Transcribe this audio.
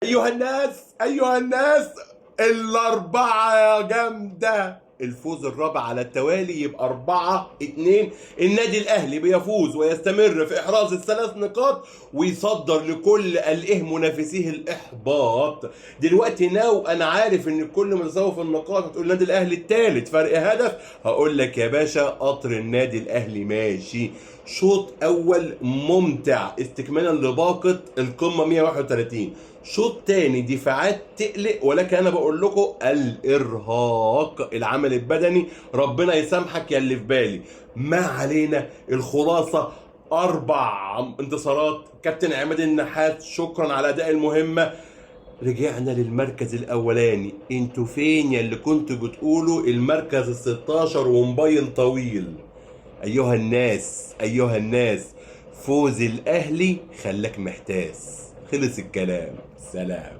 أيها الناس الأربعة جامدة. الفوز الرابع على التوالي يبقى 4-2. النادي الأهلي بيفوز ويستمر في إحراز الثلاث نقاط ويصدر لكل منافسيه الإحباط. دلوقتي أنا عارف إن الكل متساوي في النقاط، هتقول النادي الأهلي الثالث فرق هدف. هقول لك يا باشا قطر النادي الأهلي ماشي. شوط أول ممتع استكمالا لباقة القمة 131. شوط تاني دفاعات تقلق، ولكن انا بقول لكم الارهاق العمل البدني ربنا يسامحك يا اللي في بالي. ما علينا، الخلاصه 4 انتصارات. كابتن عماد النحاس شكرا على اداء المهمه. رجعنا للمركز الاولاني. انتوا فين يا اللي كنتوا بتقولوا المركز ال16 وموبايل طويل؟ ايها الناس فوز الاهلي خلاك محتاس. خلص الكلام، سلام.